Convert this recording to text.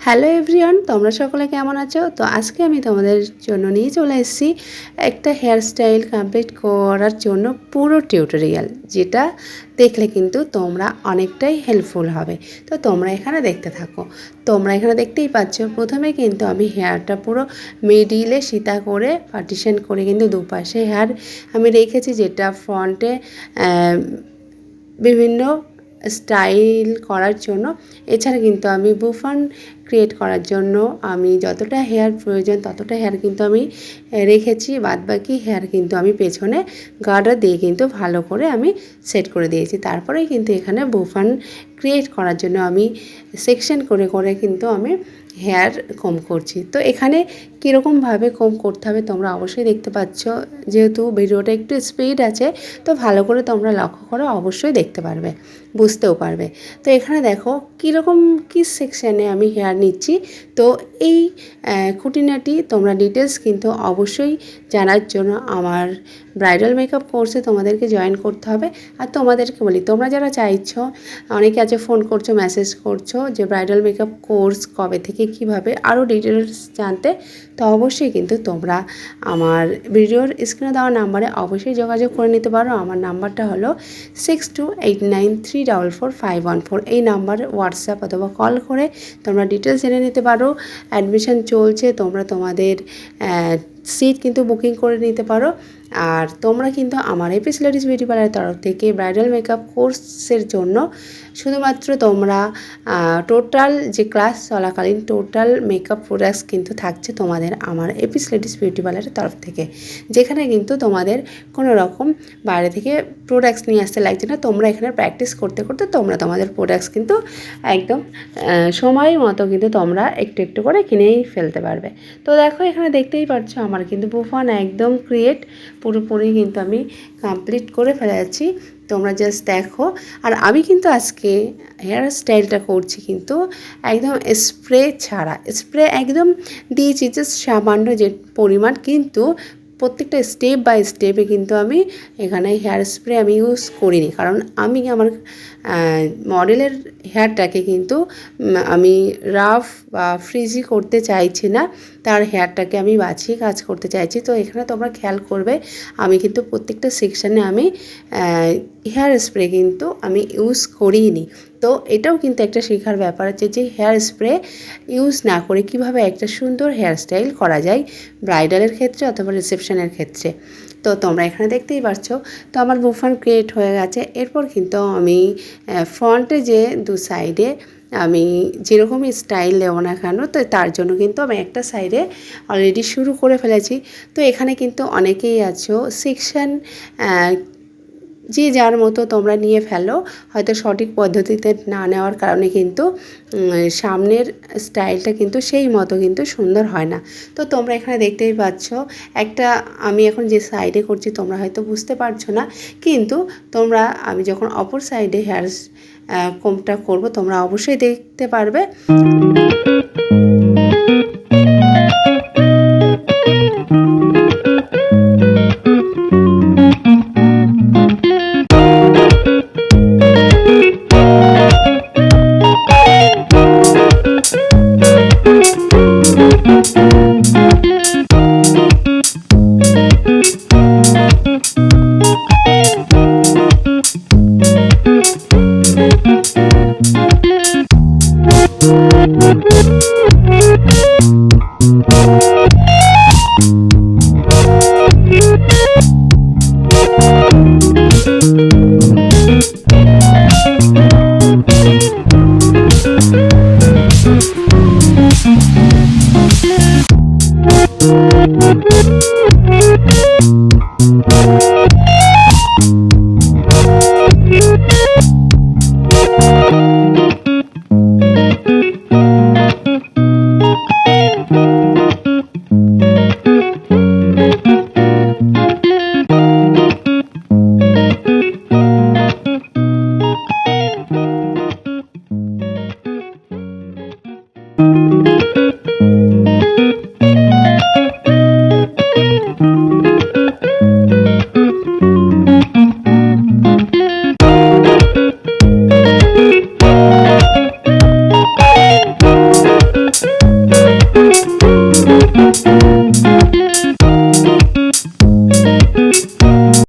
Hello everyone, তোমরা সকলে কেমন আছো? তো আজকে আমি তোমাদের জন্য নিয়ে চলে এসেছি একটা হেয়ার স্টাইল কমপ্লিট করার জন্য পুরো টিউটোরিয়াল, যেটা দেখলে কিন্তু তোমরা অনেকটাই হেল্পফুল হবে। তো তোমরা এখানে দেখতে থাকো। তোমরা এখানে দেখতেই পাচ্ছ, প্রথমে কিন্তু আমি হেয়ারটা পুরো মিডিলে সীতা করে পার্টিশন করে কিন্তু দুপাশে হেয়ার আমি রেখেছি, যেটা ফ্রন্টে বিভিন্ন স্টাইল করার জন্য। এছাড়া কিন্তু আমি বুফান ক্রিয়েট করার জন্য আমি যতটা হেয়ার প্রয়োজন ততটা হেয়ার কিন্তু আমি রেখেছি, বাদবাকি হেয়ার কিন্তু আমি পেছনে গার্ডার দিয়ে কিন্তু ভালো করে আমি সেট করে দিয়েছি। তারপরে কিন্তু এখানে বুফান ক্রিয়েট করার জন্য আমি সেকশন করে করে কিন্তু আমি হেয়ার কম করছি। তো এখানে কীরকমভাবে কম করতে হবে তোমরা অবশ্যই দেখতে পাচ্ছ, যেহেতু ভিডিওটা একটু স্পিড আছে তো ভালো করে তোমরা লক্ষ্য করে অবশ্যই দেখতে পারবে, বুঝতেও পারবে। তো এখানে দেখো কীরকম কী সেকশানে আমি হেয়ার নিচ্ছি। তো এই খুঁটিনাটি তোমরা ডিটেলস কিন্তু অবশ্যই জানার জন্য আমার ব্রাইডাল মেকআপ কোর্সে তোমাদেরকে জয়েন করতে হবে। আর তোমাদেরকে বলি, তোমরা যারা চাইছো, অনেকে আছে ফোন করছো, মেসেজ করছো যে ব্রাইডাল মেকআপ কোর্স কবে থেকে কিভাবে আরও ডিটেলস জানতে, তো অবশ্যই কিন্তু তোমরা আমার ভিডিওর স্ক্রিনে দেওয়া নাম্বারে অবশ্যই যোগাযোগ করে নিতে পারো। আমার নাম্বারটা হলো 6289344514। এই নাম্বারে হোয়াটসঅ্যাপ অথবা কল করে তোমরা ডিটেলস জেনে নিতে পারো। অ্যাডমিশন চলছে, তোমরা তোমাদের সিট কিন্তু বুকিং করে নিতে পারো। আর তোমরা কিন্তু আমার এপিস লেডিস বিউটি পার্লারের তরফ থেকে ব্রাইডাল মেকআপ কোর্সের জন্য শুধুমাত্র তোমরা টোটাল যে ক্লাস চলাকালীন টোটাল মেকআপ প্রোডাক্টস কিন্তু থাকছে তোমাদের আমার এপিস লেডিস বিউটি পার্লারের তরফ থেকে, যেখানে কিন্তু তোমাদের কোনো রকম বাইরে থেকে প্রোডাক্টস নিয়ে আসতে লাগছে না। তোমরা এখানে প্র্যাকটিস করতে করতে তোমরা তোমাদের প্রোডাক্টস কিন্তু একদম সময় মতো কিন্তু তোমরা একটু একটু করে কিনেই ফেলতে পারবে। তো দেখো এখানে দেখতেই পাচ্ছ আমার কিন্তু বুফান একদম ক্রিয়েট পুরোপুরি কিন্তু আমি কমপ্লিট করে ফেলেছি। তোমরা জাস্ট দেখো। আর আমি কিন্তু আজকে হেয়ার স্টাইলটা করছি কিন্তু একদম স্প্রে ছাড়া, স্প্রে একদম দিয়েছি জাস্ট সামান্য যে পরিমাণ, কিন্তু প্রত্যেকটা স্টেপ বাই স্টেপে কিন্তু আমি এখানে হেয়ার স্প্রে আমি ইউজ করিনি, কারণ আমি আমার মডেলের হেয়ারটাকে কিন্তু আমি রাফ বা ফ্রিজি করতে চাইছি না, তার হেয়ারটাকে আমি বাঁচিয়ে কাজ করতে চাইছি। তো এখানে তোমরা খেয়াল করবে আমি কিন্তু প্রত্যেকটা সেকশানে আমি হেয়ার স্প্রে কিন্তু আমি ইউজ করিনি। তো এটাও কিন্তু একটা শেখার ব্যাপার আছে যে হেয়ার স্প্রে ইউজ না করে কিভাবে একটা সুন্দর হেয়ার স্টাইল করা যায় ব্রাইডালের ক্ষেত্রে অথবা রিসেপশনের ক্ষেত্রে। তো তোমরা এখানে দেখতেই পাচ্ছ। তো আমার বুফান ক্রিয়েট হয়ে গেছে। এরপর কিন্তু আমি ফ্রন্টে যে দু সাইডে আমি যেরকমই স্টাইল দেবো না কেন, তো তার জন্য কিন্তু আমি একটা সাইডে অলরেডি শুরু করে ফেলেছি। তো এখানে কিন্তু অনেকেই আছো সেকশন যে যার মতো তোমরা নিয়ে ফেলো, হয়তো সঠিক পদ্ধতিতে না নেওয়ার কারণে কিন্তু সামনের স্টাইলটা কিন্তু সেই মতো কিন্তু সুন্দর হয় না। তো তোমরা এখানে দেখতেই পাচ্ছ একটা আমি এখন যে সাইডে করছি তোমরা হয়তো বুঝতে পারছো না, কিন্তু তোমরা আমি যখন অপর সাইডে হেয়ার কোমটা করব তোমরা অবশ্যই দেখতে পারবে।